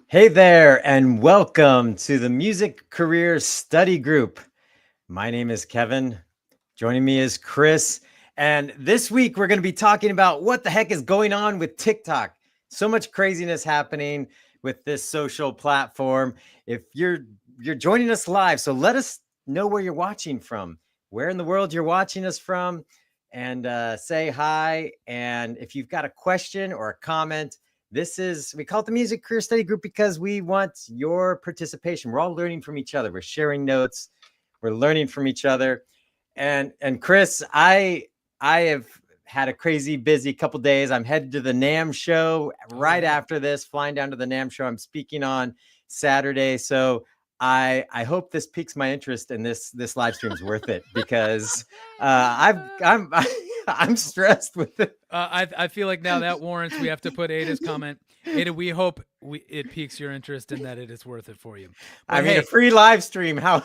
Hey there, and welcome to the Music Career Study Group. My name is Kevin. Joining me is Chris. And this week, we're going to be talking about what the heck is going on with TikTok. So much craziness happening with this social platform. If you're joining us live, so let us know where you're watching from, where in the world you're watching us from, and say hi. And if you've got a question or a comment, we call it the Music Career Study Group because we want your participation. We're all learning from each other. We're sharing notes. We're learning from each other. And Chris, I have had a crazy busy couple days. I'm headed to the NAMM show right after this, flying down to the NAMM show. I'm speaking on Saturday. So I hope this piques my interest and this live stream is worth it because I'm I'm stressed with it. I feel like now that warrants we have to put Ada's comment. Ada, we hope it piques your interest and that it is worth it for you. I But mean, a hey, free live stream. How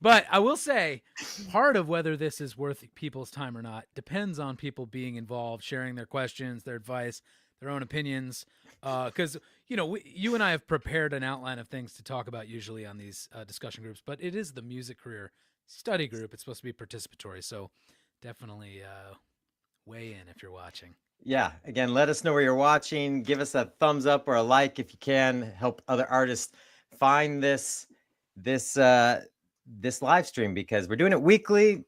but I will say, part of whether this is worth people's time or not depends on people being involved, sharing their questions, their advice, their own opinions. Because you and I have prepared an outline of things to talk about usually on these discussion groups, but it is the music career study group. It's supposed to be participatory, so definitely weigh in if you're watching. Yeah, again, let us know where you're watching. Give us a thumbs up or a like if you can. Help other artists find this live stream because we're doing it weekly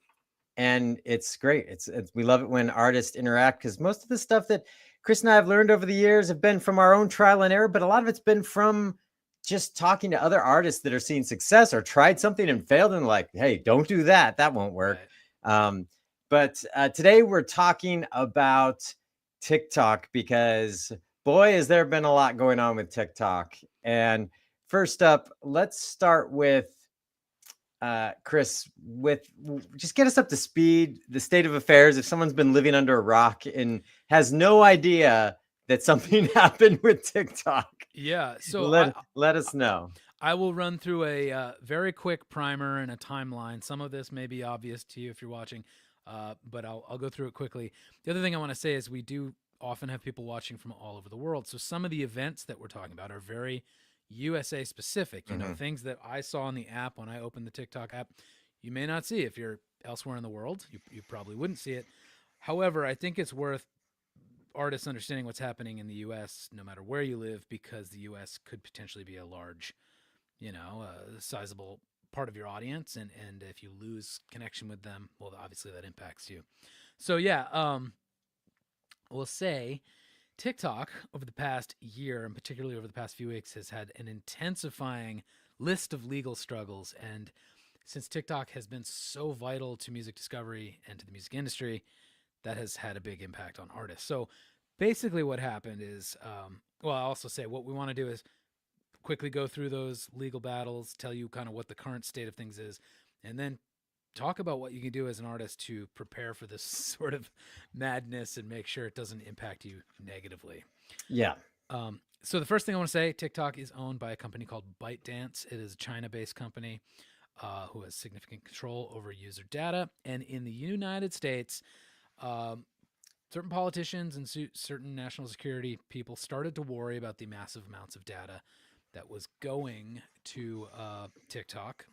and it's great. It's we love it when artists interact because most of the stuff that Chris and I have learned over the years have been from our own trial and error, but a lot of it's been from just talking to other artists that are seeing success or tried something and failed and like, hey, don't do that. That won't work. Right. But today we're talking about TikTok because boy, has there been a lot going on with TikTok. And first up, let's start with Chris, with just get us up to speed, the state of affairs. If someone's been living under a rock and has no idea that something happened with TikTok, Yeah. So let us know. I will run through a very quick primer and a timeline. Some of this may be obvious to you if you're watching, but I'll go through it quickly. The other thing I want to say is we do often have people watching from all over the world. So some of the events that we're talking about are very USA specific. You know, Mhm. things that I saw on the app when I opened the TikTok app, you may not see if you're elsewhere in the world. You probably wouldn't see it. However, I think it's worth artists understanding what's happening in the US no matter where you live because the US could potentially be a large, sizable part of your audience, and if you lose connection with them, well, obviously that impacts you. So yeah, we'll say TikTok over the past year, and particularly over the past few weeks, has had an intensifying list of legal struggles. And since TikTok has been so vital to music discovery and to the music industry, that has had a big impact on artists. So basically, what happened is, well, I'll also say what we want to do is quickly go through those legal battles, tell you kind of what the current state of things is, and then talk about what you can do as an artist to prepare for this sort of madness and make sure it doesn't impact you negatively. Yeah. So the first thing I want to say, TikTok is owned by a company called ByteDance. It is a China-based company who has significant control over user data. And in the United States, um, certain politicians and certain national security people started to worry about the massive amounts of data that was going to TikTok,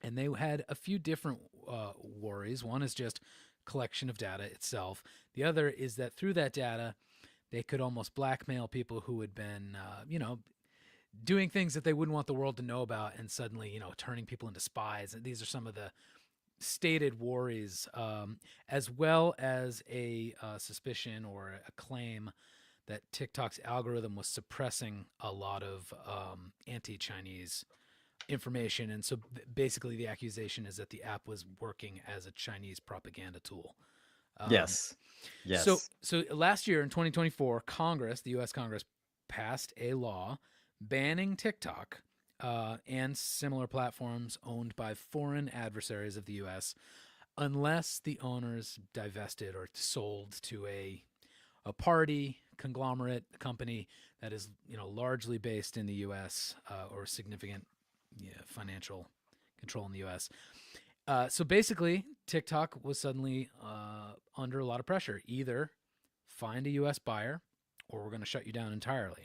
and they had a few different worries. One is just collection of data itself. The other is that through that data, they could almost blackmail people who had been, doing things that they wouldn't want the world to know about, and suddenly, turning people into spies. And these are some of the stated worries, as well as a suspicion or a claim that TikTok's algorithm was suppressing a lot of anti-Chinese information, and so basically the accusation is that the app was working as a Chinese propaganda tool. Um, Yes. so, Yes. so last year in 2024, Congress, the U.S. Congress, passed a law banning TikTok and similar platforms owned by foreign adversaries of the U.S. unless the owners divested or sold to a party conglomerate company that is largely based in the U.S. Or significant financial control in the U.S. So basically, TikTok was suddenly under a lot of pressure. Either find a U.S. buyer, or we're going to shut you down entirely.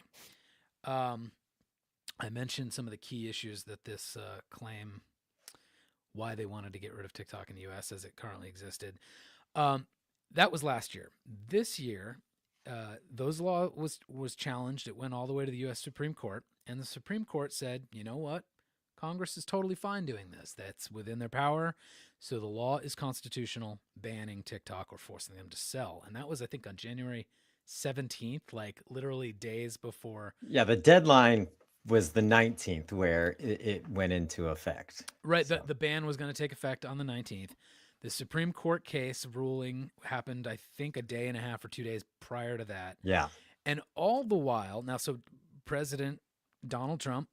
I mentioned some of the key issues that this claim, why they wanted to get rid of TikTok in the US as it currently existed. Um, that was last year. This year, those law was challenged. It went all the way to the U.S. Supreme Court, and the Supreme Court said, you know what? Congress is totally fine doing this. That's within their power. So the law is constitutional, banning TikTok or forcing them to sell. And that was, I think, on January 17th, like literally days before. Yeah, the deadline was the 19th where it went into effect. Right. So. The ban was going to take effect on the 19th. The Supreme Court case ruling happened, I think, a day and a half or 2 days prior to that. Yeah. And all the while, now, so President Donald Trump,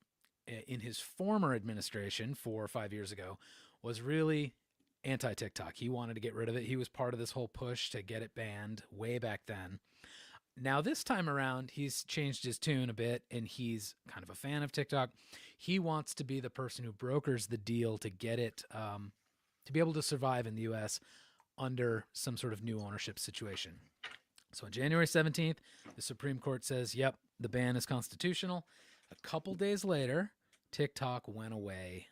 in his former administration 4 or 5 years ago, was really anti-TikTok. He wanted to get rid of it. He was part of this whole push to get it banned way back then. Now, this time around, he's changed his tune a bit, and he's kind of a fan of TikTok. He wants to be the person who brokers the deal to get it to be able to survive in the U.S. under some sort of new ownership situation. So on January 17th, the Supreme Court says, yep, the ban is constitutional. A couple days later, TikTok went away,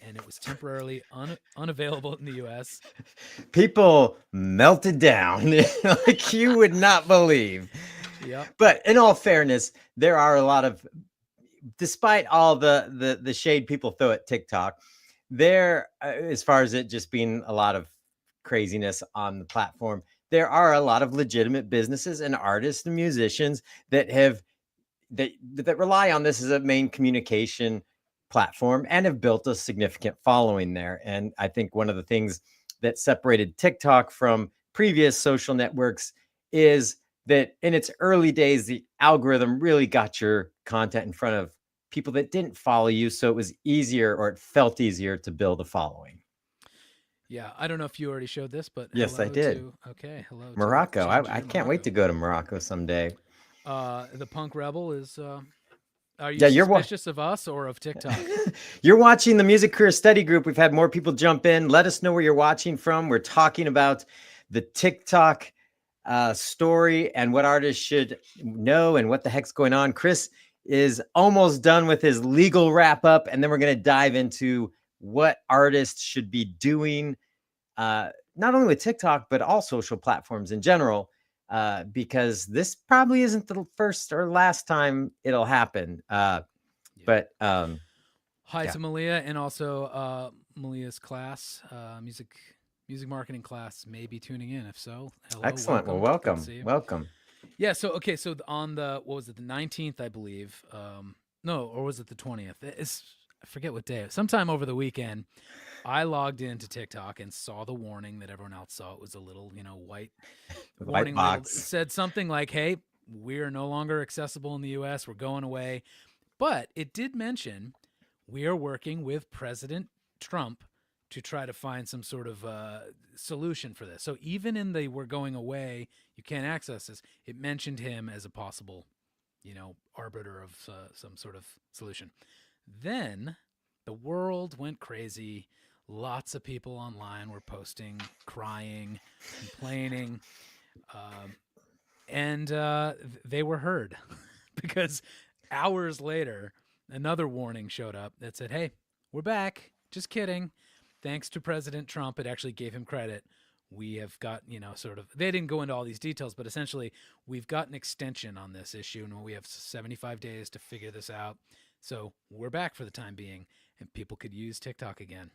and it was temporarily unavailable in the U.S. People melted down like you would not believe. Yep. But in all fairness, there are a lot of, despite all the shade people throw at TikTok, there, as far as it just being a lot of craziness on the platform, there are a lot of legitimate businesses and artists and musicians that rely on this as a main communication platform and have built a significant following there. And I think one of the things that separated TikTok from previous social networks is that in its early days, the algorithm really got your content in front of people that didn't follow you. So it was easier, or it felt easier, to build a following. Yeah. I don't know if you already showed this, but yes, I did. Hello. Morocco. I can't wait to go to Morocco someday. The Punk Rebel is, are you suspicious of us or of TikTok? You're watching the Music Career Study Group. We've had more people jump in. Let us know where you're watching from. We're talking about the TikTok story and what artists should know and what the heck's going on. Chris is almost done with his legal wrap up, and then we're going to dive into what artists should be doing, not only with TikTok, but all social platforms in general, because this probably isn't the first or last time it'll happen. Yeah. But hi to Malia, and also Malia's class, music marketing class, may be tuning in. If so, hello. Excellent. Welcome. Welcome. Yeah. So, okay. So on the, what was it? The 19th, I believe. No, or was it the 20th? I forget what day. Sometime over the weekend, I logged into TikTok and saw the warning that everyone else saw. It was a little, white warning box. It said something like, hey, we are no longer accessible in the U.S. We're going away. But it did mention we are working with President Trump to try to find some sort of solution for this. So even in the we're going away, you can't access this, it mentioned him as a possible, arbiter of some sort of solution. Then the world went crazy. Lots of people online were posting, crying, complaining, and they were heard because hours later, another warning showed up that said, hey, we're back. Just kidding. Thanks to President Trump, it actually gave him credit. We have got, they didn't go into all these details, but essentially we've got an extension on this issue, and we have 75 days to figure this out. So we're back for the time being, and people could use TikTok again.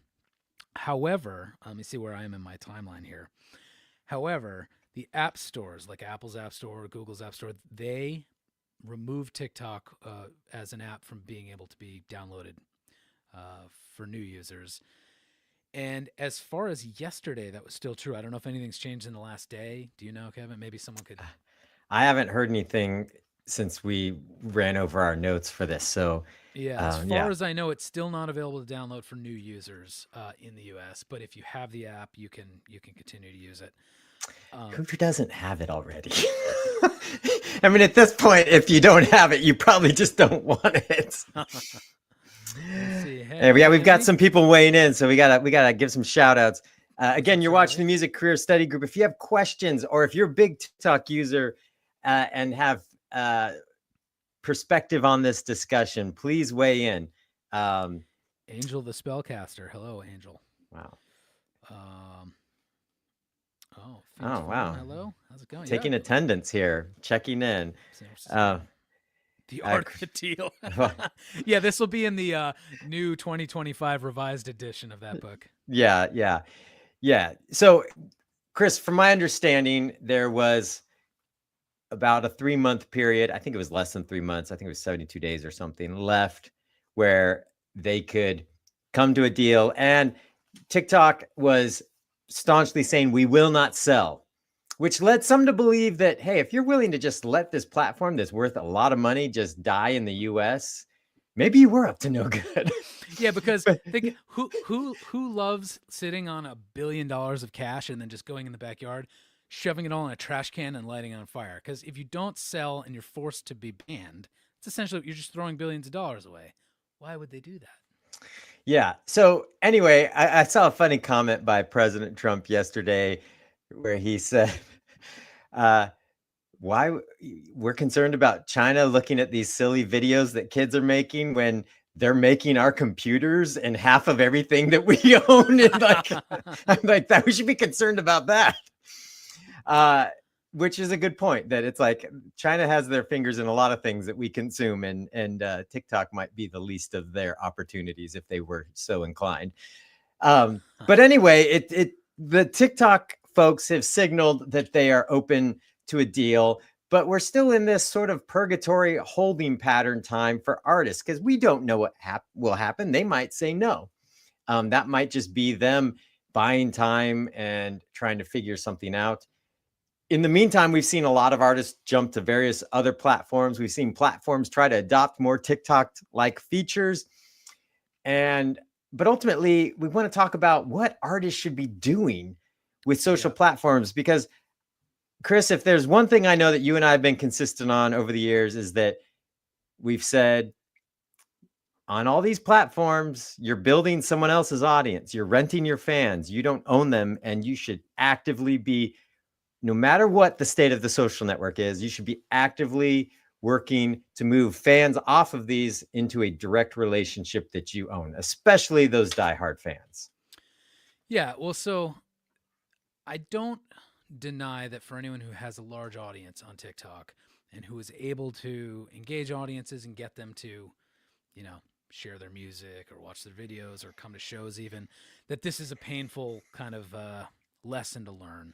However, let me see where I am in my timeline here. However, the app stores, like Apple's App Store, Google's App Store, they removed TikTok as an app from being able to be downloaded for new users. And as far as yesterday, that was still true. I don't know if anything's changed in the last day. Do you know, Kevin? Maybe someone could. I haven't heard anything since we ran over our notes for this. So yeah, as far as I know, it's still not available to download for new users in the US. But if you have the app, you can continue to use it. Who doesn't have it already? I mean, at this point, if you don't have it, you probably just don't want it. Hey, we've got some people weighing in, so we gotta give some shout outs. Again, you're watching the Music Career Study Group. If you have questions, or if you're a big TikTok user and have perspective on this discussion, please weigh in. Angel the Spellcaster. Hello, Angel. Wow. Oh, Wow. Hello. How's it going? Taking attendance here, checking in. The Art of the Deal. Yeah, this will be in the new 2025 revised edition of that book. Yeah. So, Chris, from my understanding, there was about a 3-month period. I think it was less than 3 months. I think it was 72 days or something left where they could come to a deal. And TikTok was staunchly saying, we will not sell, which led some to believe that, hey, if you're willing to just let this platform that's worth a lot of money just die in the US, maybe you were up to no good. Yeah, because think who loves sitting on $1 billion of cash and then just going in the backyard, shoving it all in a trash can and lighting it on fire? Because if you don't sell and you're forced to be banned, it's essentially you're just throwing billions of dollars away. Why would they do that? Yeah. So anyway, I saw a funny comment by President Trump yesterday where he said, why we're concerned about China looking at these silly videos that kids are making when they're making our computers and half of everything that we own. And I'm like, that we should be concerned about that. Which is a good point, that it's like China has their fingers in a lot of things that we consume, and TikTok might be the least of their opportunities if they were so inclined. But anyway, the TikTok folks have signaled that they are open to a deal, but we're still in this sort of purgatory holding pattern time for artists because we don't know what will happen. They might say no. That might just be them buying time and trying to figure something out. In the meantime, we've seen a lot of artists jump to various other platforms. We've seen platforms try to adopt more TikTok-like features. But ultimately, we want to talk about what artists should be doing with social platforms. Because, Chris, if there's one thing I know that you and I have been consistent on over the years, is that we've said on all these platforms, you're building someone else's audience. You're renting your fans. You don't own them, and you should actively be, no matter what the state of the social network is, you should be actively working to move fans off of these into a direct relationship that you own, especially those diehard fans. Yeah, well, so I don't deny that for anyone who has a large audience on TikTok and who is able to engage audiences and get them to, share their music or watch their videos or come to shows even, that this is a painful kind of lesson to learn.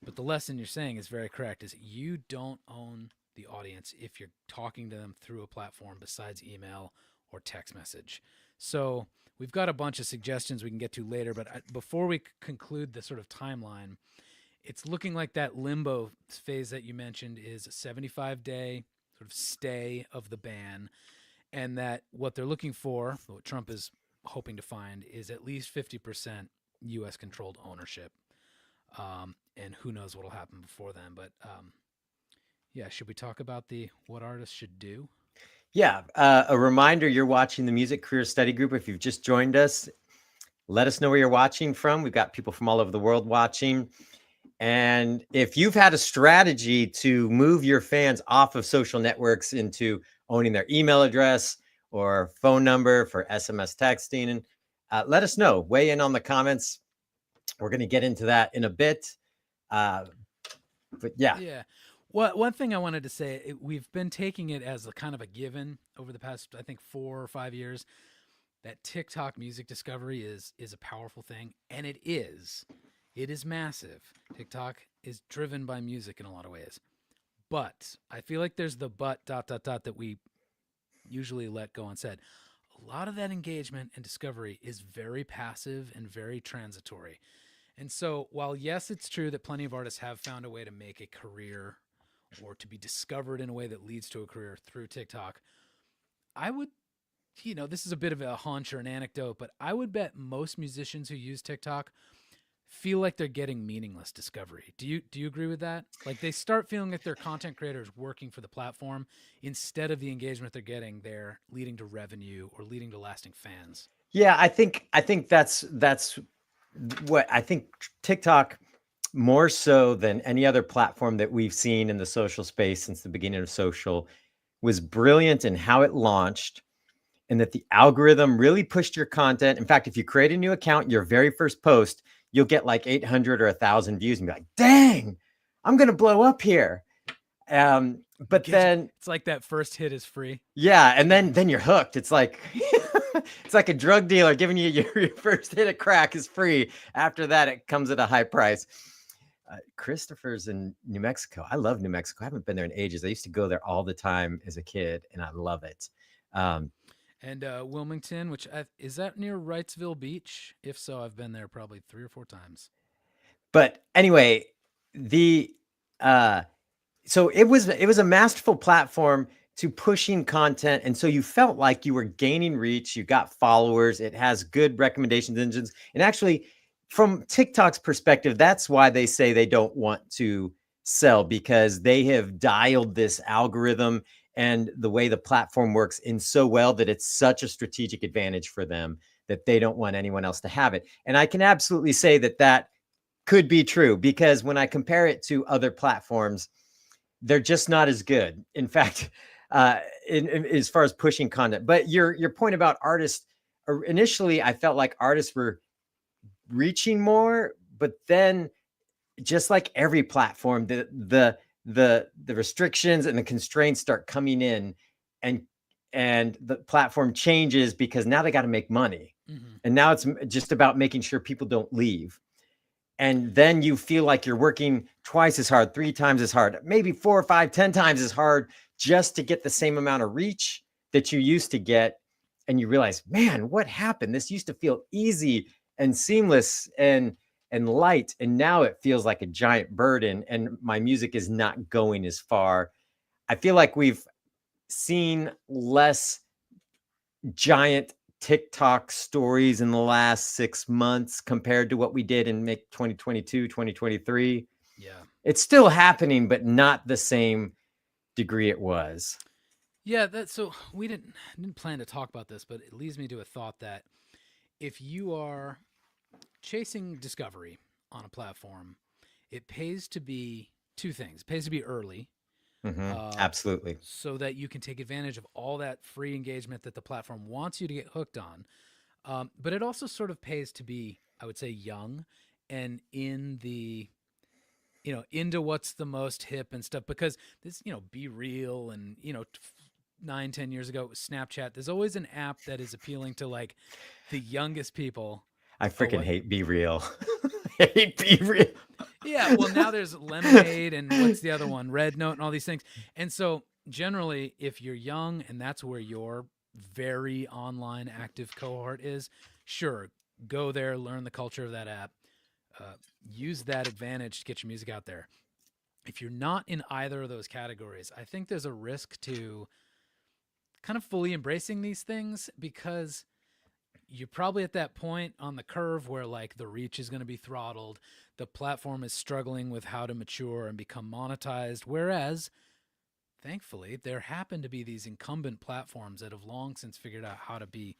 But the lesson you're saying is very correct, is you don't own the audience if you're talking to them through a platform besides email or text message. So we've got a bunch of suggestions we can get to later, but before we conclude the sort of timeline, it's looking like that limbo phase that you mentioned is a 75-day sort of stay of the ban, and that what they're looking for, what Trump is hoping to find, is at least 50% U.S.-controlled ownership. And who knows what will happen before then. But should we talk about what artists should do? Yeah. A reminder, you're watching the Music Career Study Group. If you've just joined us, let us know where you're watching from. We've got people from all over the world watching. And if you've had a strategy to move your fans off of social networks into owning their email address or phone number for SMS texting, let us know. Weigh in on the comments. We're going to get into that in a bit. But yeah. Well, one thing I wanted to say, we've been taking it as a kind of a given over the past, I think, 4 or 5 years, that TikTok music discovery is a powerful thing, and it is. It is massive. TikTok is driven by music in a lot of ways. But I feel like there's the but ... that we usually let go unsaid. A lot of that engagement and discovery is very passive and very transitory. And so while, yes, it's true that plenty of artists have found a way to make a career or to be discovered in a way that leads to a career through TikTok, I would, this is a bit of a hunch or an anecdote, but I would bet most musicians who use TikTok feel like they're getting meaningless discovery. Do you agree with that? Like they start feeling like they're content creators working for the platform instead of the engagement they're getting there leading to revenue or leading to lasting fans. Yeah, I think that's what I think TikTok, more so than any other platform that we've seen in the social space since the beginning of social, was brilliant in how it launched, and that the algorithm really pushed your content. In fact, if you create a new account, your very first post, you'll get like 800 or 1,000 views and be like, dang, I'm going to blow up here. But then it's like that first hit is free. yeah, and then you're hooked. It's like it's like a drug dealer giving you your first hit of crack is free. After that, it comes at a high price. Christopher's in New Mexico. I love New Mexico. I haven't been there in ages. I used to go there all the time as a kid, and I love it. And Wilmington, is that near Wrightsville Beach? If so, I've been there probably 3 or 4 times. But anyway, the so it was a masterful platform to pushing content, and so you felt like you were gaining reach. You got followers. It has good recommendations engines, and actually, from TikTok's perspective, that's why they say they don't want to sell, because they have dialed this algorithm and the way the platform works in so well that it's such a strategic advantage for them that they don't want anyone else to have it. And I can absolutely say that could be true, because when I compare it to other platforms, they're just not as good. In fact, as far as pushing content. But your point about artists, initially, I felt like artists were reaching more, but then, just like every platform, the restrictions and the constraints start coming in, and the platform changes because now they got to make money, and now it's just about making sure people don't leave. And then you feel like you're working twice as hard, 3 times as hard, maybe 4 or 5, 10 times as hard, just to get the same amount of reach that you used to get. And you realize, man, what happened? This used to feel easy and seamless and light, and now it feels like a giant burden, and my music is not going as far. I feel like we've seen less giant TikTok stories in the last 6 months compared to what we did in 2022, 2023. Yeah. It's still happening, but not the same degree it was. Yeah, so we didn't plan to talk about this, but it leads me to a thought that if you are chasing discovery on a platform, it pays to be 2 things. It pays to be early. Absolutely. So that you can take advantage of all that free engagement that the platform wants you to get hooked on. But it also sort of pays to be, I would say, young and in the, into what's the most hip and stuff, because this, Be Real and, 9-10 years ago it was Snapchat. There's always an app that is appealing to like the youngest people. I freaking hate Be Real. I hate Be Real. Yeah, well, now there's Lemonade and what's the other one? Red Note and all these things. And so generally, if you're young and that's where your very online active cohort is, sure, go there, learn the culture of that app, use that advantage to get your music out there. If you're not in either of those categories, I think there's a risk to kind of fully embracing these things, because you're probably at that point on the curve where like the reach is going to be throttled. The platform is struggling with how to mature and become monetized. Whereas, thankfully, there happen to be these incumbent platforms that have long since figured out how to be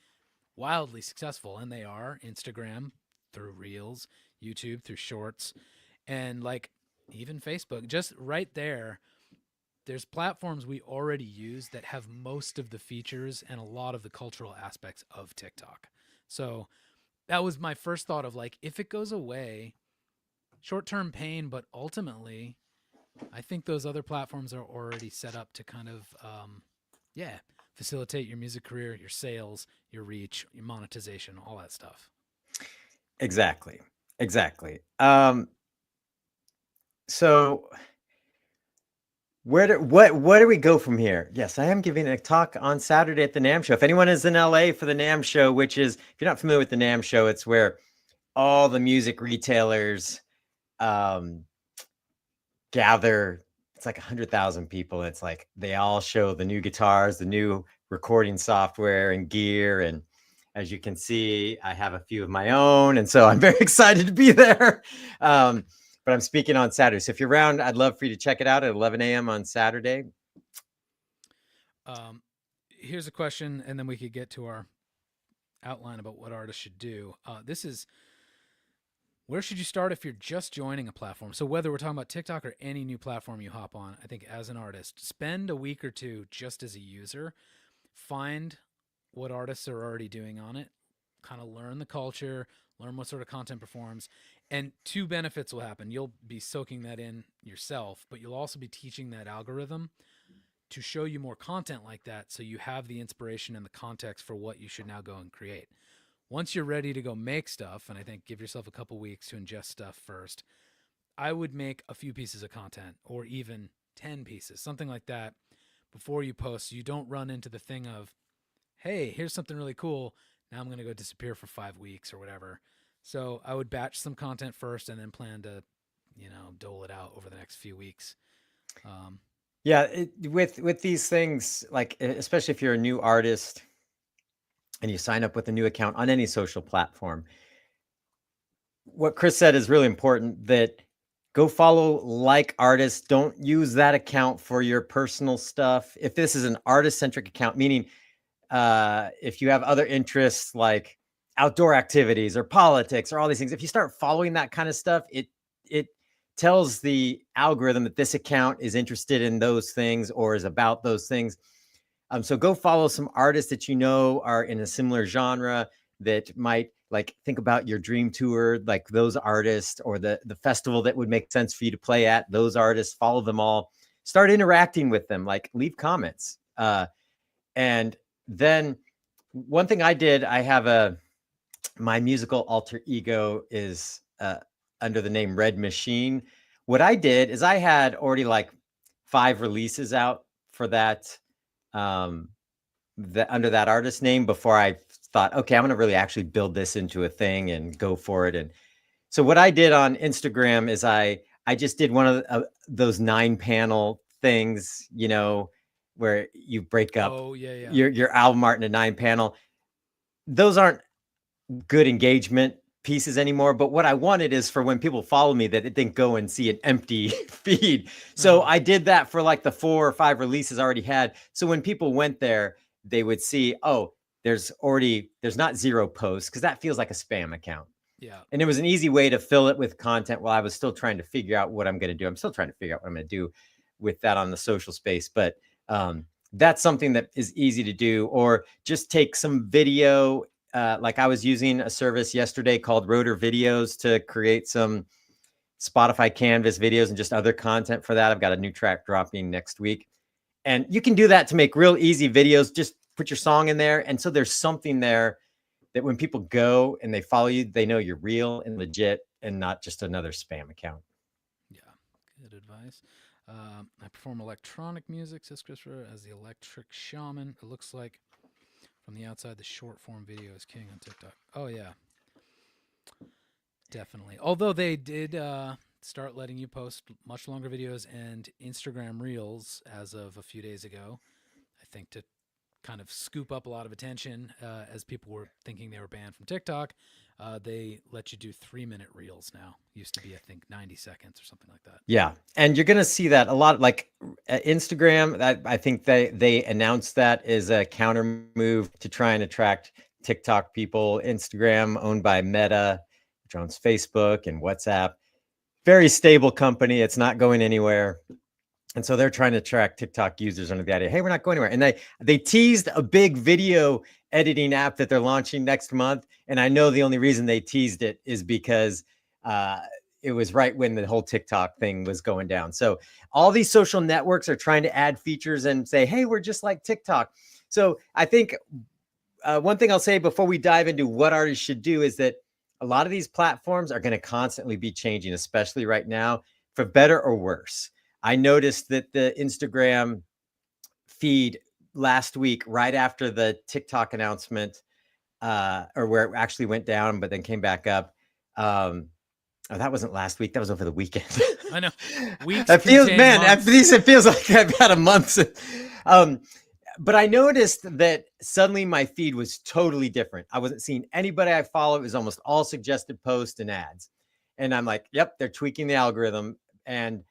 wildly successful. And they are Instagram through Reels, YouTube through Shorts, and like even Facebook. Just right there, there's platforms we already use that have most of the features and a lot of the cultural aspects of TikTok. So that was my first thought of like, if it goes away, short-term pain, but ultimately I think those other platforms are already set up to kind of, facilitate your music career, your sales, your reach, your monetization, all that stuff. Exactly. So what do we go from here? Yes, I am giving a talk on Saturday at the NAMM show. If anyone is in LA for the NAMM show, which is, if you're not familiar with the NAMM show, it's where all the music retailers gather. It's like 100,000 people. It's like they all show the new guitars, the new recording software and gear. And as you can see, I have a few of my own, and so I'm very excited to be there. But I'm speaking on Saturday. So if you're around, I'd love for you to check it out at 11 a.m. on Saturday. Here's a question, and then we could get to our outline about what artists should do. This is Where should you start if you're just joining a platform? So whether we're talking about TikTok or any new platform you hop on, I think as an artist, spend a week or two just as a user, find what artists are already doing on it, kind of learn the culture, learn what sort of content performs, and two benefits will happen. You'll be soaking that in yourself, but you'll also be teaching that algorithm to show you more content like that, so you have the inspiration and the context for what you should now go and create. Once you're ready to go make stuff, and I think give yourself a couple weeks to ingest stuff first, I would make a few pieces of content or even 10 pieces, something like that, before you post, so you don't run into the thing of, hey, here's something really cool. Now I'm going to go disappear for 5 weeks or whatever. So I would batch some content first and then plan to, dole it out over the next few weeks. Yeah, with these things, like especially if you're a new artist and you sign up with a new account on any social platform, what Chris said is really important, that go follow like artists. Don't use that account for your personal stuff. If this is an artist-centric account, meaning if you have other interests like outdoor activities or politics or all these things, if you start following that kind of stuff, it tells the algorithm that this account is interested in those things or is about those things. So go follow some artists that you know are in a similar genre, that might, like, think about your dream tour, like those artists, or the festival that would make sense for you to play at, those artists. Follow them all. Start interacting with them, like leave comments. And then one thing I did, I have my musical alter ego is under the name Red Machine. What I did is I had already like 5 releases out for that, under that artist name, before I thought, okay, I'm going to really actually build this into a thing and go for it. And so what I did on Instagram is I just did one of those 9-panel things, where you break up your album art in a 9-panel. Those aren't good engagement pieces anymore, but what I wanted is for when people follow me, that it didn't go and see an empty feed. So I did that for like the 4 or 5 releases I already had. So when people went there, they would see, oh, there's not 0 posts, because that feels like a spam account. Yeah. And it was an easy way to fill it with content while I was still trying to figure out what I'm going to do. I'm still trying to figure out what I'm going to do with that on the social space. But that's something that is easy to do. Or just take some video. Like I was using a service yesterday called Rotor Videos to create some Spotify Canvas videos and just other content for that. I've got a new track dropping next week. And you can do that to make real easy videos. Just put your song in there. And so there's something there that when people go and they follow you, they know you're real and legit and not just another spam account. Yeah, good advice. I perform electronic music, says Christopher, as the Electric Shaman. It looks like from the outside, the short form video is king on TikTok. Oh, yeah. Definitely. Although they did start letting you post much longer videos and Instagram Reels as of a few days ago, I think to kind of scoop up a lot of attention as people were thinking they were banned from TikTok. They let you do 3-minute Reels now. Used to be, I think, 90 seconds or something like that. Yeah. And you're going to see that a lot, like Instagram. I think they announced that as a counter move to try and attract TikTok people. Instagram, owned by Meta, which owns Facebook and WhatsApp. Very stable company. It's not going anywhere. And so they're trying to track TikTok users under the idea, hey, we're not going anywhere. And they teased a big video editing app that they're launching next month. And I know the only reason they teased it is because it was right when the whole TikTok thing was going down. So all these social networks are trying to add features and say, hey, we're just like TikTok. So I think one thing I'll say before we dive into what artists should do is that a lot of these platforms are going to constantly be changing, especially right now, for better or worse. I noticed that the Instagram feed last week, right after the TikTok announcement, or where it actually went down, but then came back up. Oh, that wasn't last week. That was over the weekend. I know. Weeks. It feels like I've had a month. But I noticed that suddenly my feed was totally different. I wasn't seeing anybody I follow. It was almost all suggested posts and ads. And I'm like, yep, they're tweaking the algorithm. And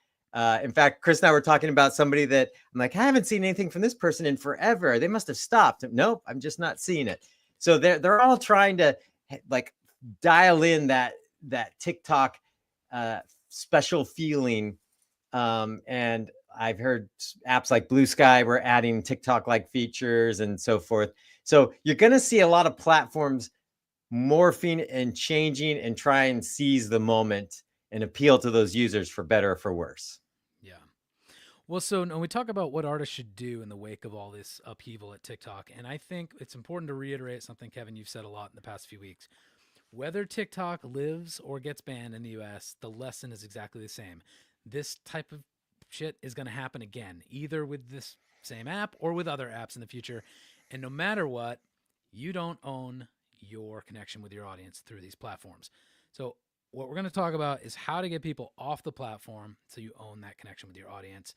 in fact, Chris and I were talking about somebody that I'm like, I haven't seen anything from this person in forever. They must have stopped. Nope, I'm just not seeing it. So they're all trying to like dial in that that TikTok special feeling. And I've heard apps like Blue Sky were adding TikTok like features and so forth. So you're going to see a lot of platforms morphing and changing and try and seize the moment and appeal to those users for better or for worse. Yeah. Well, so when we talk about what artists should do in the wake of all this upheaval at TikTok, and I think it's important to reiterate something, Kevin, you've said a lot in the past few weeks. Whether TikTok lives or gets banned in the US, the lesson is exactly the same. This type of shit is going to happen again, either with this same app or with other apps in the future. And no matter what, you don't own your connection with your audience through these platforms. So, what we're going to talk about is how to get people off the platform so you own that connection with your audience.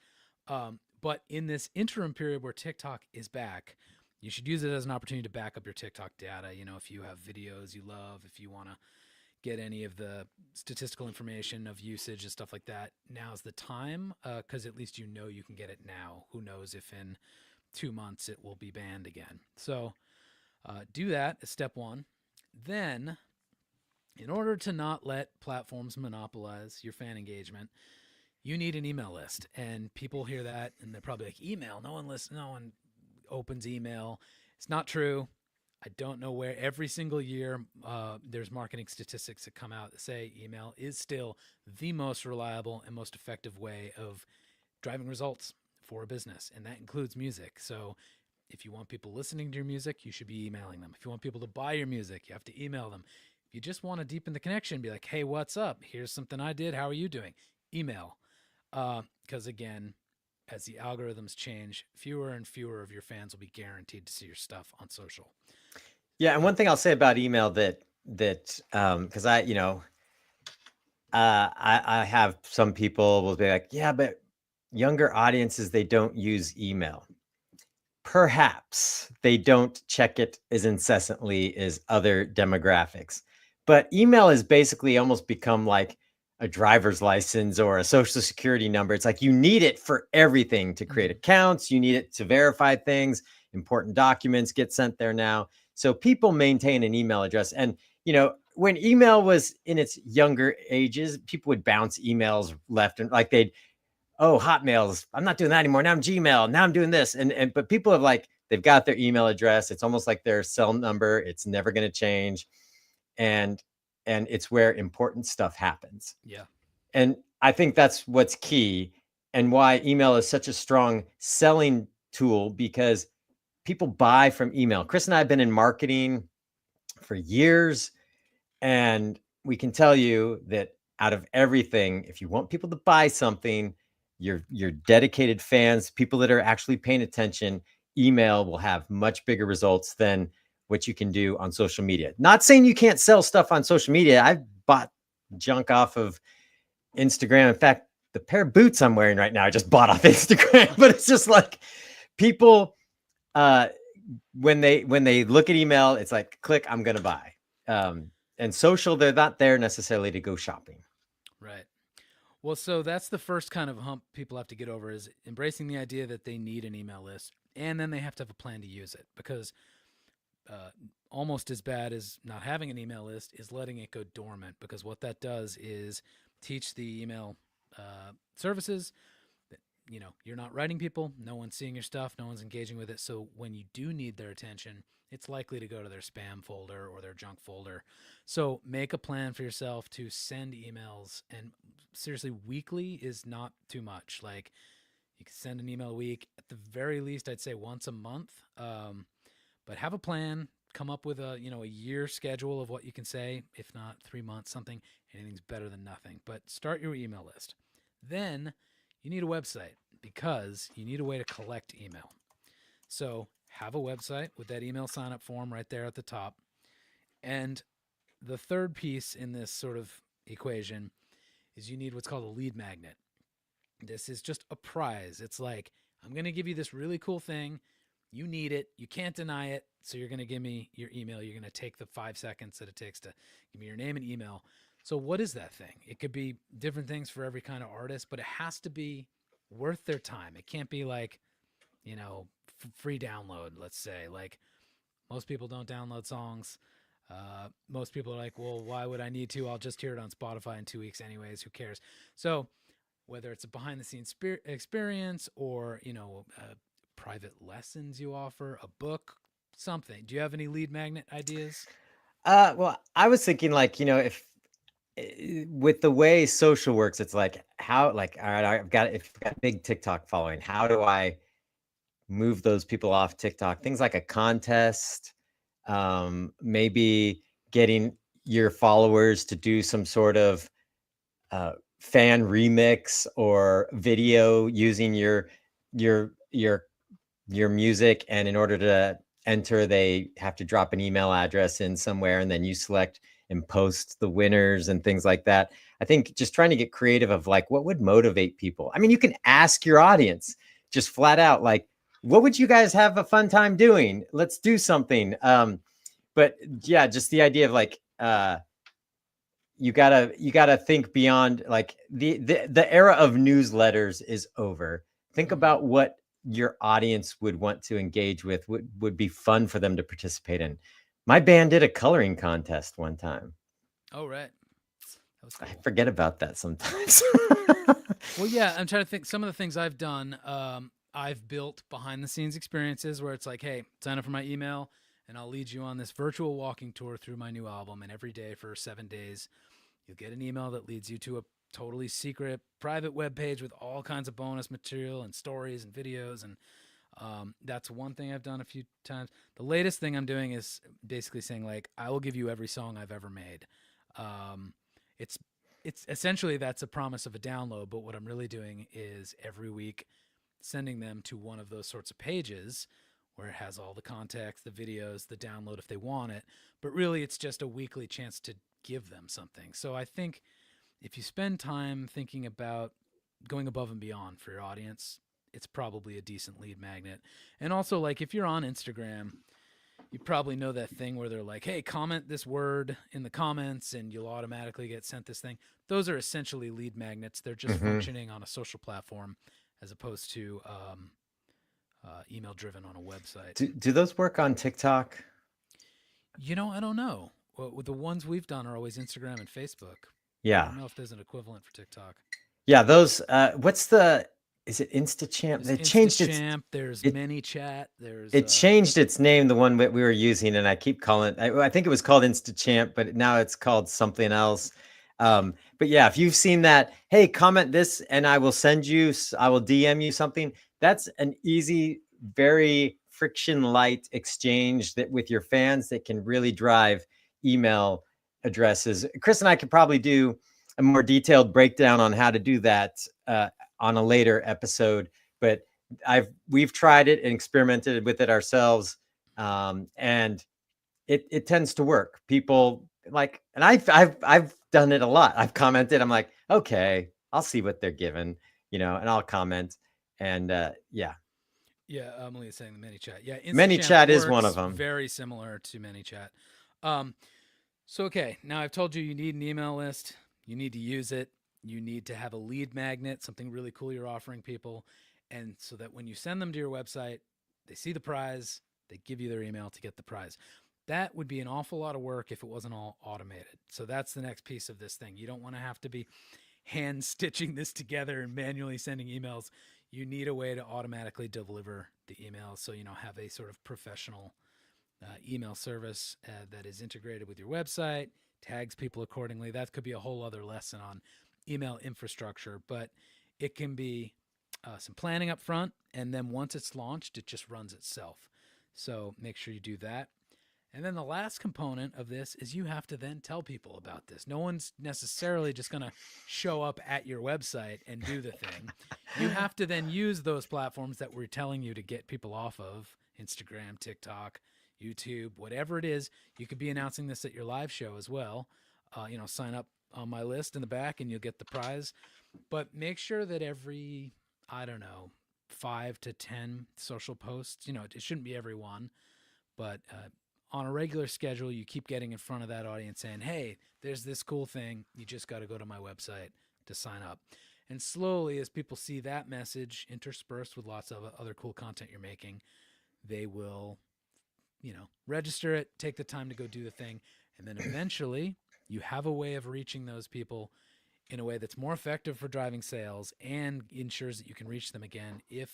But in this interim period where TikTok is back, you should use it as an opportunity to back up your TikTok data. You know, if you have videos you love, if you want to get any of the statistical information of usage and stuff like that, now's the time, because at least you know you can get it now. Who knows if in 2 months it will be banned again. So do that as step one. Then, in order to not let platforms monopolize your fan engagement, you need an email list. And people hear that and they're probably like, email? No one opens email. It's not true. I don't know where. Every single year, there's marketing statistics that come out that say email is still the most reliable and most effective way of driving results for a business, and that includes music. So if you want people listening to your music, you should be emailing them. If you want people to buy your music, you have to email them. If you just want to deepen the connection, be like, hey, what's up? Here's something I did. How are you doing? Email. Because again, as the algorithms change, fewer and fewer of your fans will be guaranteed to see your stuff on social. Yeah, and one thing I'll say about email that because I have some people will be like, yeah, but younger audiences, they don't use email. Perhaps they don't check it as incessantly as other demographics, but email has basically almost become like a driver's license or a social security number. It's like you need it for everything, to create accounts. You need it to verify things. Important documents get sent there now. So people maintain an email address. And, when email was in its younger ages, people would bounce emails left and like Hotmails, I'm not doing that anymore. Now I'm Gmail. Now I'm doing this. But people have they've got their email address. It's almost like their cell number. It's never going to change. And it's where important stuff happens. Yeah. And I think that's what's key and why email is such a strong selling tool, because people buy from email. Chris and I have been in marketing for years, and we can tell you that out of everything, if you want people to buy something, your dedicated fans, people that are actually paying attention, email will have much bigger results than what you can do on social media. Not saying you can't sell stuff on social media. I've bought junk off of Instagram. In fact, the pair of boots I'm wearing right now, I just bought off Instagram. But it's just like people, when they look at email, it's like, click, I'm going to buy. And social, they're not there necessarily to go shopping. Right. Well, so that's the first kind of hump people have to get over, is embracing the idea that they need an email list, and then they have to have a plan to use it, because almost as bad as not having an email list is letting it go dormant, because what that does is teach the email services that, you're not writing people, no one's seeing your stuff, no one's engaging with it. So when you do need their attention, it's likely to go to their spam folder or their junk folder. So make a plan for yourself to send emails, and seriously, weekly is not too much. Like, you can send an email a week. At the very least, I'd say once a month. But have a plan, come up with a year schedule of what you can say. If not 3 months, something. Anything's better than nothing. But start your email list. Then you need a website, because you need a way to collect email. So have a website with that email sign up form right there at the top. And the third piece in this sort of equation is you need what's called a lead magnet. This is just a prize. It's like, I'm going to give you this really cool thing. You need it. You can't deny it. So you're going to give me your email. You're going to take the 5 seconds that it takes to give me your name and email. So what is that thing? It could be different things for every kind of artist, but it has to be worth their time. It can't be like, free download, let's say. Like, most people don't download songs. Most people are like, well, why would I need to? I'll just hear it on Spotify in 2 weeks anyways. Who cares? So whether it's a behind the scenes experience or, private lessons you offer, a book, something. Do you have any lead magnet ideas? Well, I was thinking like, if with the way social works, it's like how like all right, if I've got a big TikTok following, how do I move those people off TikTok? Things like a contest, maybe getting your followers to do some sort of fan remix or video using your your your music, and in order to enter, they have to drop an email address in somewhere, and then you select and post the winners and things like that. I think just trying to get creative of like what would motivate people. I mean, you can ask your audience just flat out like, what would you guys have a fun time doing? Let's do something. But yeah, just the idea of like you gotta think beyond like the era of newsletters is over. Think Mm. about what your audience would want to engage with, would be fun for them to participate in. My band did a coloring contest one time. Oh, right. That was I cool. forget about that sometimes. Well, yeah, I'm trying to think some of the things I've done. I've built behind the scenes experiences where it's like, hey, sign up for my email and I'll lead you on this virtual walking tour through my new album. And every day for 7 days, you'll get an email that leads you to a totally secret private web page with all kinds of bonus material and stories and videos. And that's one thing I've done a few times. The latest thing I'm doing is basically saying like, I will give you every song I've ever made. Um, it's it's essentially that's a promise of a download, but what I'm really doing is every week sending them to one of those sorts of pages where it has all the context, the videos, the download if they want it. But really, it's just a weekly chance to give them something. So I think if you spend time thinking about going above and beyond for your audience, it's probably a decent lead magnet. And also, like if you're on Instagram, you probably know that thing where they're like, hey, comment this word in the comments and you'll automatically get sent this thing. Those are essentially lead magnets. They're just Hmm. functioning on a social platform as opposed to email driven on a website. Do those work on TikTok? I don't know. Well, the ones we've done are always Instagram and Facebook. I Yeah. don't know if there's an equivalent for TikTok. Yeah, those what's the is it InstaChamp? There's They changed its InstaChamp, there's it ManyChat, there's it changed its name, the one that we were using, and I keep calling it. I think it was called InstaChamp, but now it's called something else. But yeah, if you've seen that, hey, comment this, and I will DM you something. That's an easy, very friction light exchange that with your fans that can really drive email addresses. Chris and I could probably do a more detailed breakdown on how to do that on a later episode, but we've tried it and experimented with it ourselves, and it tends to work. People like, and I've done it a lot. I've commented. I'm like, okay, I'll see what they're given, and I'll comment. And yeah, Yeah, Emily is saying the ManyChat. Yeah, InstaChamp ManyChat is one of works them. very similar to ManyChat. Um, so, okay, now I've told you need an email list. You need to use it. You need to have a lead magnet, something really cool you're offering people. And so that when you send them to your website, they see the prize, they give you their email to get the prize. That would be an awful lot of work if it wasn't all automated. So that's the next piece of this thing. You don't want to have to be hand stitching this together and manually sending emails. You need a way to automatically deliver the emails. So, have a sort of professional email service that is integrated with your website, tags people accordingly. That could be a whole other lesson on email infrastructure, but it can be some planning up front. And then once it's launched, it just runs itself. So make sure you do that. And then the last component of this is you have to then tell people about this. No one's necessarily just going to show up at your website and do the thing. You have to then use those platforms that we're telling you to get people off of Instagram, TikTok, YouTube, whatever it is. You could be announcing this at your live show as well. Sign up on my list in the back and you'll get the prize. But make sure that every, I don't know, 5 to 10 social posts, it shouldn't be every one, but on a regular schedule, you keep getting in front of that audience saying, hey, there's this cool thing. You just got to go to my website to sign up. And slowly, as people see that message interspersed with lots of other cool content you're making, they will, register it, take the time to go do the thing. And then eventually you have a way of reaching those people in a way that's more effective for driving sales and ensures that you can reach them again if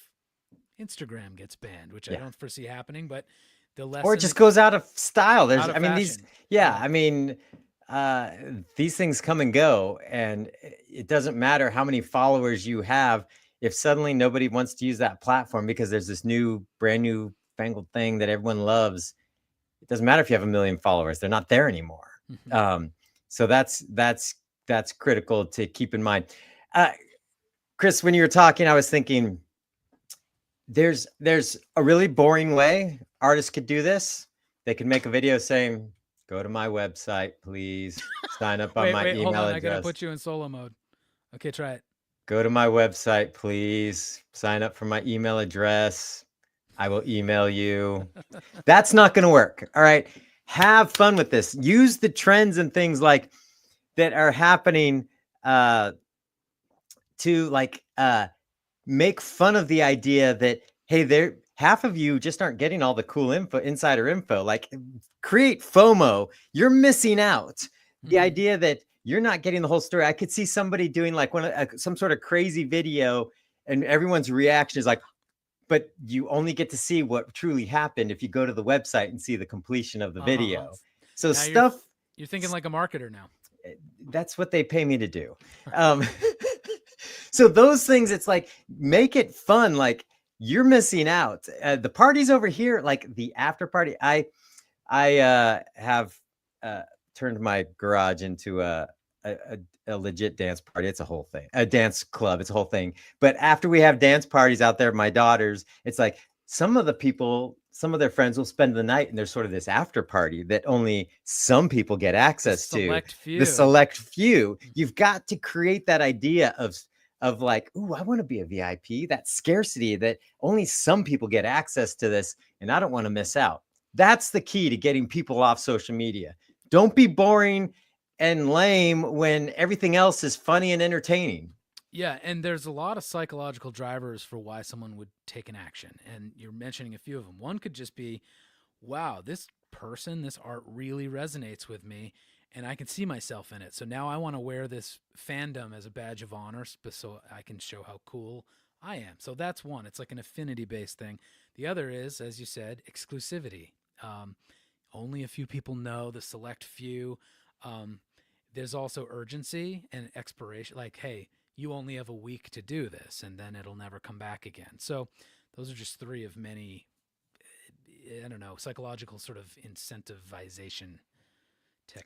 Instagram gets banned, which I Yeah. don't foresee happening, but the Or it lesson just goes out of style. out of I mean, these, fashion. yeah, Yeah. I mean, uh, these things come and go, and it doesn't matter how many followers you have. If suddenly nobody wants to use that platform because there's this brand new fangled thing that everyone loves, it doesn't matter if you have a million followers; they're not there anymore. Mhm. Um, so that's critical to keep in mind. Uh, Chris, when you were talking, I was thinking there's a really boring way artists could do this. They could make a video saying, "Go to my website, please. Sign up on Wait, my wait, hold email on. I got to address. put you in solo mode. Okay, try it. Go to my website, please. Sign up for my email address. I will email you." That's not going to work. All right. Have fun with this. Use the trends and things like that are happening uh, to make fun of the idea that, hey, there half of you just aren't getting all the cool info, insider info. Like, create FOMO. You're missing out. The Mhm. idea that you're not getting the whole story. I could see somebody doing like some sort of crazy video, and everyone's reaction is like, but you only get to see what truly happened if you go to the website and see the completion of the Uh-huh. video. So Now you're stuff you're thinking like a marketer now. that's what they pay me to do. Um, so those things, it's like, make it fun. Like, you're missing out. The party's over here, like the after party. I have uh, turned my garage into a legit dance party. It's a whole thing, a dance club. It's a whole thing. But after we have dance parties out there, my daughters, it's like some of the people, some of their friends will spend the night, and there's sort of this after party that only some people get The access to. select The few. select few. You've got to create that idea of like, ooh, I want to be a VIP. That scarcity that only some people get access to this, and I don't want to miss out. That's the key to getting people off social media. Don't be boring and lame when everything else is funny and entertaining. Yeah, and there's a lot of psychological drivers for why someone would take an action. And you're mentioning a few of them. One could just be, wow, this person, this art really resonates with me and I can see myself in it. So now I want to wear this fandom as a badge of honor so I can show how cool I am. So that's one. It's like an affinity based thing. The other is, as you said, exclusivity. Um, Only a few people know, the select few. Um, there's also urgency and expiration. Like, hey, you only have a week to do this and then it'll never come back again. So those are just three of many, I don't know, psychological sort of incentivization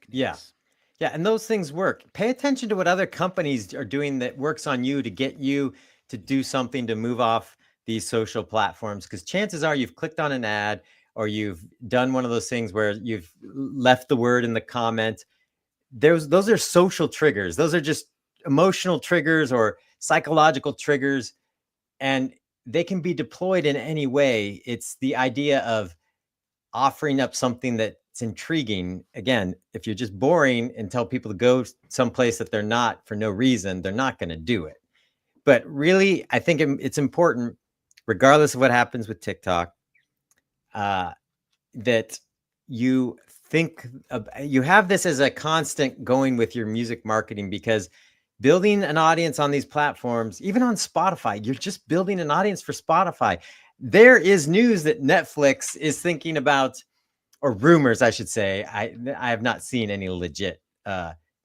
Yeah. techniques. Yeah. And those things work. Pay attention to what other companies are doing that works on you to get you to do something to move off these social platforms. Because chances are you've clicked on an ad, or you've done one of those things where you've left the word in the comment. Those are social triggers. Those are just emotional triggers or psychological triggers, and they can be deployed in any way. It's the idea of offering up something that's intriguing. Again, if you're just boring and tell people to go someplace that they're not for no reason, they're not going to do it. But really, I think it's important, regardless of what happens with TikTok, uh, that you you have this as a constant going with your music marketing, because building an audience on these platforms, even on Spotify, you're just building an audience for Spotify. There is news that Netflix is thinking about, or rumors, I should say. I have not seen any legit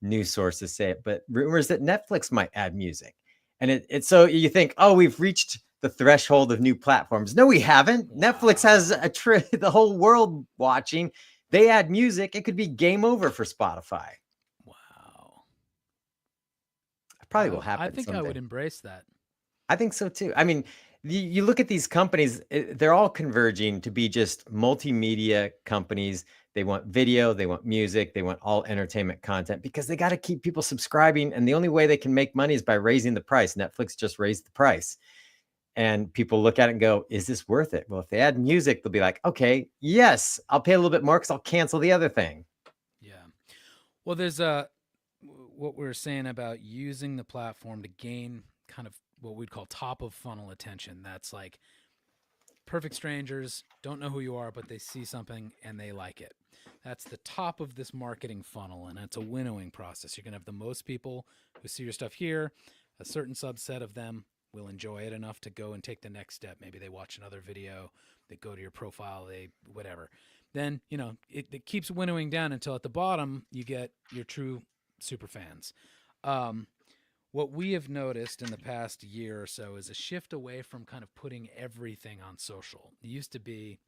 news sources say it, but rumors that Netflix might add music. And it's so you think, oh, we've reached the threshold of new platforms. No, we haven't. Wow. Netflix has the whole world watching. They add music, it could be game over for Spotify. Wow. It probably will I happen think I would someday. embrace that. I think so too. I mean, you look at these companies, they're all converging to be just multimedia companies. They want video, they want music, they want all entertainment content, because they got to keep people subscribing. And the only way they can make money is by raising the price. Netflix just raised the price. And people look at it and go, is this worth it? Well, if they add music, they'll be like, okay, yes, I'll pay a little bit more because I'll cancel the other thing. Yeah. Well, there's what we were saying about using the platform to gain kind of what we'd call top of funnel attention. That's like perfect strangers, don't know who you are, but they see something and they like it. That's the top of this marketing funnel, and it's a winnowing process. You're going to have the most people who see your stuff here. A certain subset of them will enjoy it enough to go and take the next step. Maybe they watch another video, they go to your profile, they whatever. Then, it keeps winnowing down until at the bottom you get your true super fans. What we have noticed in the past year or so is a shift away from kind of putting everything on social. It used to be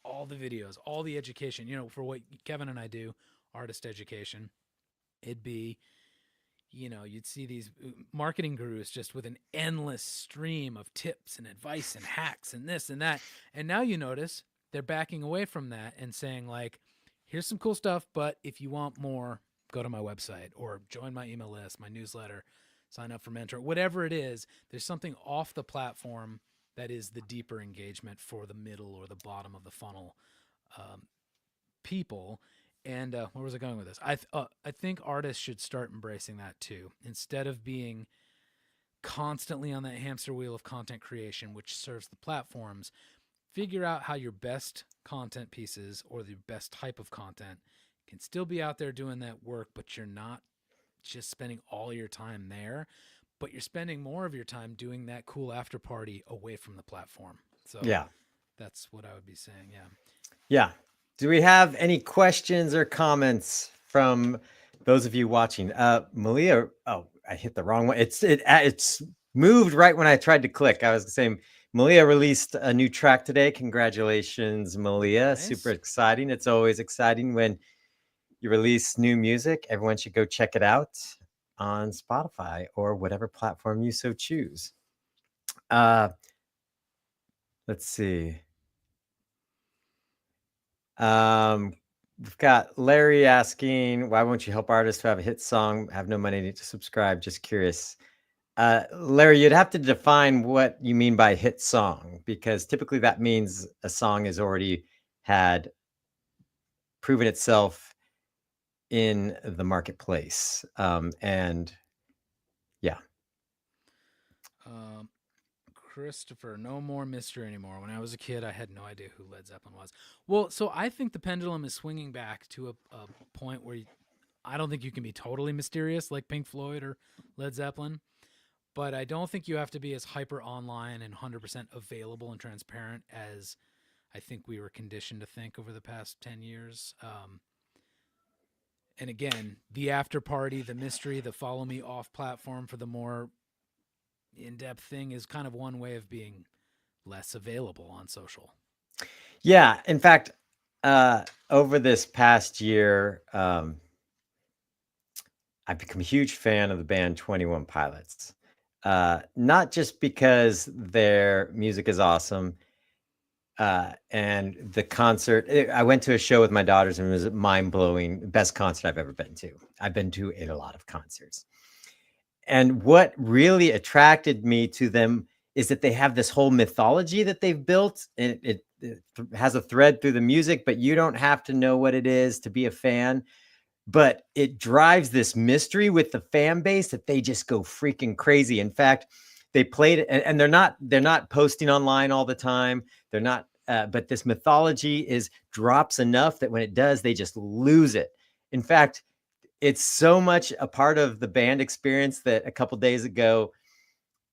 all the videos, all the education, for what Kevin and I do, artist education. It'd be, you'd see these marketing gurus just with an endless stream of tips and advice and hacks and this and that. And now you notice they're backing away from that and saying, like, here's some cool stuff, but if you want more, go to my website or join my email list, my newsletter, sign up for Mentor, whatever it is. There's something off the platform that is the deeper engagement for the middle or the bottom of the funnel people. And where was I going with this? I think artists should start embracing that too. Instead of being constantly on that hamster wheel of content creation, which serves the platforms, figure out how your best content pieces or the best type of content can still be out there doing that work, but you're not just spending all your time there, but you're spending more of your time doing that cool after party away from the platform. So Yeah. that's what I would be saying. Yeah. Yeah. Do we have any questions or comments from those of you watching? Malia, oh, I hit the wrong one. It's moved right when I tried to click. I was saying Malia released a new track today. Congratulations, Malia. Nice. Super exciting. It's always exciting when you release new music. Everyone should go check it out on Spotify or whatever platform you so choose. Let's see. We've got Larry asking, why won't you help artists who have a hit song, have no money to subscribe? Just curious. Larry, you'd have to define what you mean by hit song, because typically that means a song has already had proven itself in the marketplace. And yeah. Christopher, no more mystery anymore. When I was a kid, I had no idea who Led Zeppelin was. Well, so I think the pendulum is swinging back to a point where I don't think you can be totally mysterious like Pink Floyd or Led Zeppelin, but I don't think you have to be as hyper online and 100% available and transparent as I think we were conditioned to think over the past 10 years. And again, the after party, the mystery, the follow me off platform for the more in-depth thing is kind of one way of being less available on social. Yeah. In fact, over this past year, I've become a huge fan of the band 21 Pilots. Not just because their music is awesome, and the concert, I went to a show with my daughters and it was mind-blowing, best concert I've ever been to. I've been to a lot of concerts. And what really attracted me to them is that they have this whole mythology that they've built, and it has a thread through the music, but you don't have to know what it is to be a fan. But it drives this mystery with the fan base that they just go freaking crazy. In fact, they played it, and they're not posting online all the time. They're not, but this mythology drops enough that when it does, they just lose it. In fact, it's so much a part of the band experience that a couple days ago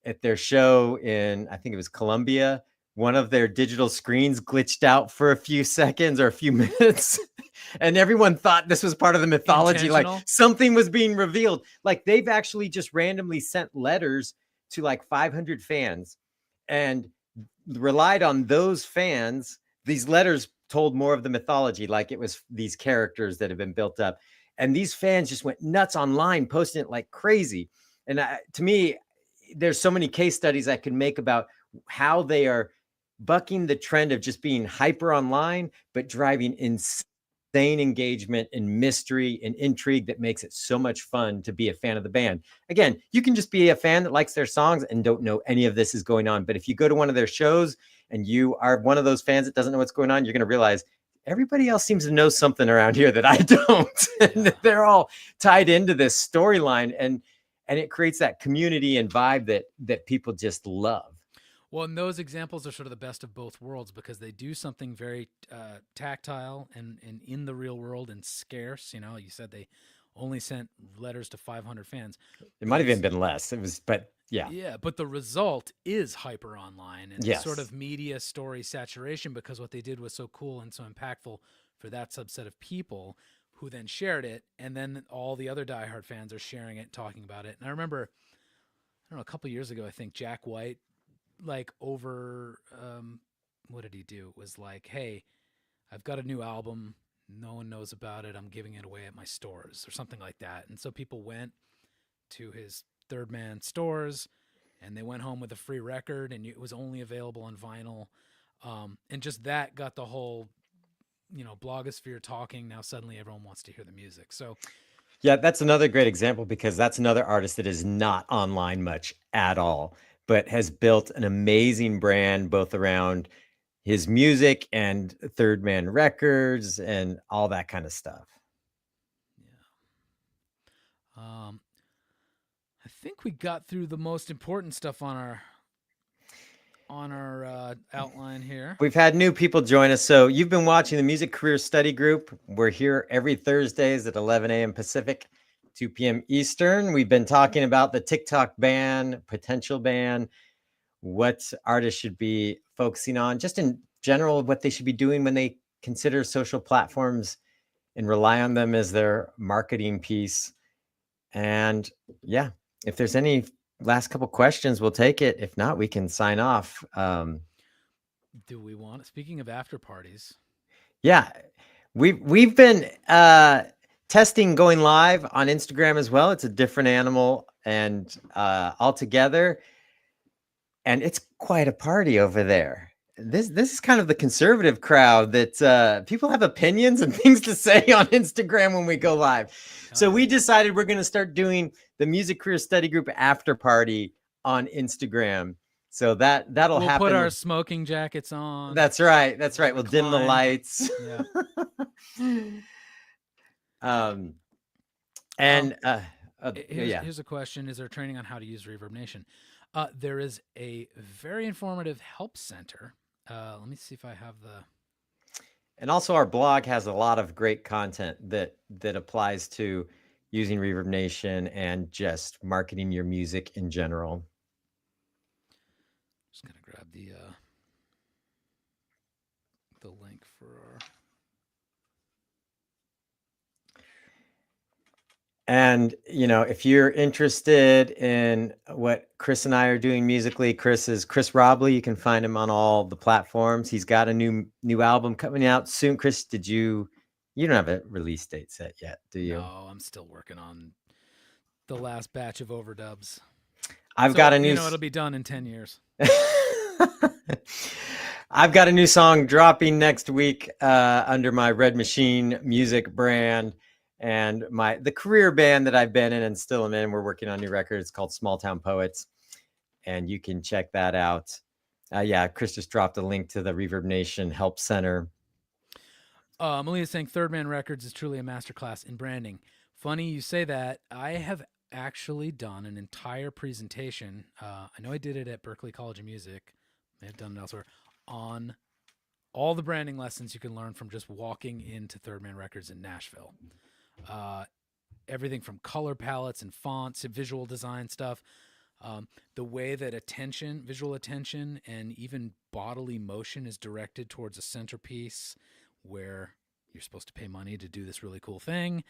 at their show in, I think it was Colombia, one of their digital screens glitched out for a few seconds or a few minutes. And everyone thought this was part of the mythology. Like something was being revealed. Like they've actually just randomly sent letters to like 500 fans and relied on those fans. These letters told more of the mythology. Like it was these characters that have been built up. And these fans just went nuts online, posting it like crazy. And to me, there's so many case studies I could make about how they are bucking the trend of just being hyper online, but driving insane engagement and mystery and intrigue that makes it so much fun to be a fan of the band. Again, you can just be a fan that likes their songs and don't know any of this is going on. But if you go to one of their shows and you are one of those fans that doesn't know what's going on, you're going to realize everybody else seems to know something around here that I don't. And they're all tied into this storyline, and it creates that community and vibe that people just love. Well, and those examples are sort of the best of both worlds because they do something very tactile and in the real world and scarce. You said they only sent letters to 500 fans. It might have even Those, been less. It was, but yeah. yeah, but the result is hyper online and sort Yes. of media story saturation because what they did was so cool and so impactful for that subset of people who then shared it. And then all the other diehard fans are sharing it, talking about it. And I remember, I don't know, a couple years ago, I think Jack White, like over, what did he do? It was like, hey, I've got a new album. No one knows about it. I'm giving it away at my stores or something like that. And so people went to his Third Man stores and they went home with a free record and it was only available on vinyl. And just that got the whole, blogosphere talking. Now suddenly everyone wants to hear the music. So Yeah, that's another great example because that's another artist that is not online much at all, but has built an amazing brand both around his music and Third Man Records and all that kind of stuff. yeah. I think we got through the most important stuff on our outline here. We've had new people join us. So you've been watching the Music Career Study Group. We're here every Thursdays at 11 a.m. Pacific, 2 p.m. Eastern. We've been talking about the TikTok ban, potential ban, what artists should be focusing on, just in general, what they should be doing when they consider social platforms and rely on them as their marketing piece. And yeah, if there's any last couple questions, we'll take it. If not, we can sign off. Do we want? Speaking of after parties, Yeah, we've been testing going live on Instagram as well. It's a different animal and altogether, and it's quite a party over there. This is kind of the conservative crowd that people have opinions and things to say on Instagram when we go live. So we decided we're going to start doing the Music Career Study Group after party on Instagram. So that'll we'll happen. put our smoking jackets on. That's right. That's right. We'll dim the Recline. lights. Yeah. Here's a question: is there training on how to use Reverb Nation? There is a very informative help center. Let me see if I have the. And also, our blog has a lot of great content that applies to using Reverb Nation and just marketing your music in general. Just gonna grab the link for our. And, if you're interested in what Chris and I are doing musically, Chris is Chris Robley. You can find him on all the platforms. He's got a new album coming out soon. Chris, you don't have a release date set yet, do you? No, I'm still working on the last batch of overdubs. I've got a new... it'll be done in 10 years. I've got a new song dropping next week under my Red Machine music brand. And the career band that I've been in and still am in, we're working on new records called Small Town Poets. And you can check that out. Chris just dropped a link to the Reverb Nation Help Center. Malia's saying Third Man Records is truly a masterclass in branding. Funny you say that. I have actually done an entire presentation. I know I did it at Berklee College of Music. I may have done it elsewhere. On all the branding lessons you can learn from just walking into Third Man Records in Nashville. Everything from color palettes and fonts to visual design stuff. The way that visual attention, and even bodily motion is directed towards a centerpiece where you're supposed to pay money to do this really cool thing.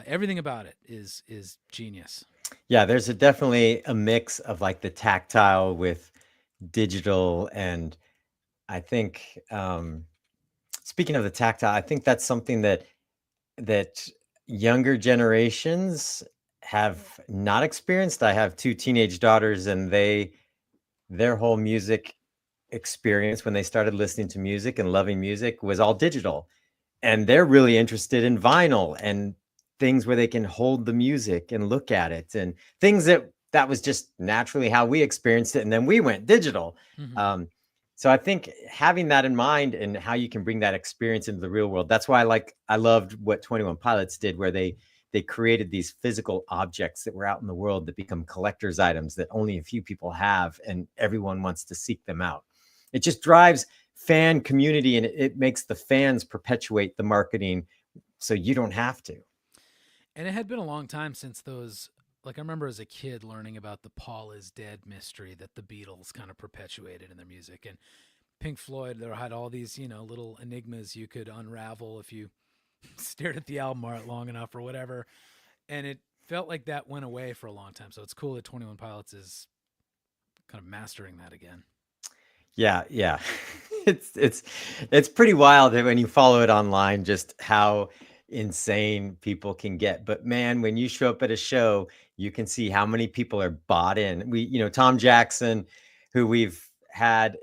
Everything about it is genius. Yeah, there's definitely a mix of like the tactile with digital. And I think, speaking of the tactile, I think that's something that younger generations have not experienced. I have 2 teenage daughters, and their whole music experience when they started listening to music and loving music was all digital. And they're really interested in vinyl and things where they can hold the music and look at it, and things that was just naturally how we experienced it. And then we went digital. Mm-hmm. So I think having that in mind and how you can bring that experience into the real world, that's why I loved what 21 Pilots did, where they they created these physical objects that were out in the world that become collector's items that only a few people have, and everyone wants to seek them out. It just drives fan community, and it makes the fans perpetuate the marketing so you don't have to. And it had been a long time since those, like I remember as a kid learning about the Paul is Dead mystery that the Beatles kind of perpetuated in their music. And Pink Floyd, there had all these, little enigmas you could unravel if you stared at the album art long enough or whatever. And it felt like that went away for a long time. So it's cool that 21 Pilots is kind of mastering that again. Yeah. It's pretty wild when you follow it online, just how insane people can get. But man, when you show up at a show, you can see how many people are bought in. Tom Jackson, who we've had,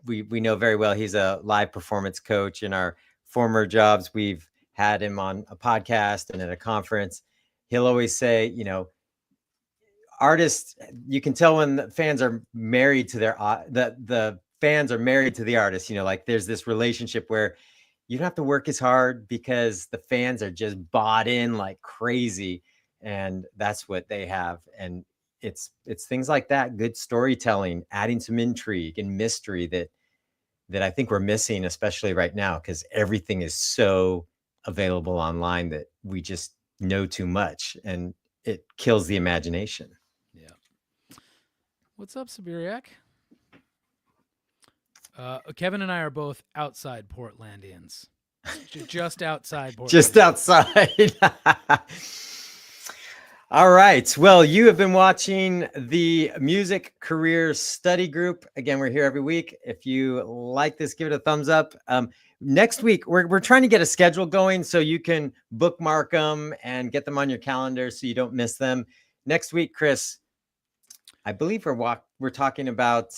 we know very well. He's a live performance coach. In our former jobs, we've had him on a podcast and at a conference. He'll always say, artists, you can tell when the fans are married to the fans are married to the artist. Like there's this relationship where you don't have to work as hard because the fans are just bought in like crazy, and that's what they have. And it's things like that, good storytelling, adding some intrigue and mystery that I think we're missing, especially right now, because everything is so available online that we just know too much, and it kills the imagination. Yeah. What's up, Siberiak? Kevin and I are both outside Portlandians. Just outside Portland. Just outside. All right. Well, you have been watching the Music Career Study Group. Again, we're here every week. If you like this, give it a thumbs up. Next week, we're trying to get a schedule going so you can bookmark them and get them on your calendar so you don't miss them. Next week, Chris, I believe we're talking about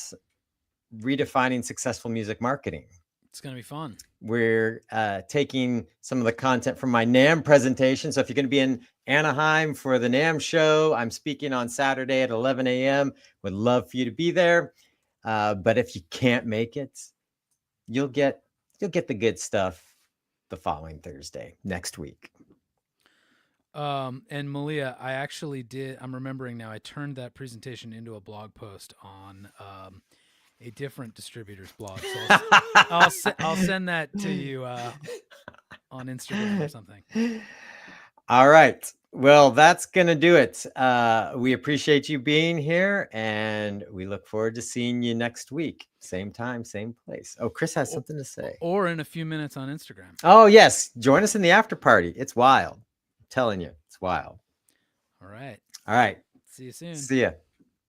redefining successful music marketing. It's going to be fun. We're taking some of the content from my NAMM presentation. So if you're going to be in Anaheim for the NAMM show, I'm speaking on Saturday at 11 a.m. Would love for you to be there. But if you can't make it, you'll get the good stuff the following Thursday next week. And Malia, I'm remembering now, I turned that presentation into a blog post on a different distributor's blog. So I'll send that to you on Instagram or something. All right. Well, that's going to do it. We appreciate you being here, and we look forward to seeing you next week. Same time, same place. Oh, Chris has something to say. Or in a few minutes on Instagram. Oh, yes. Join us in the after party. It's wild. I'm telling you, it's wild. All right. All right. See you soon. See ya.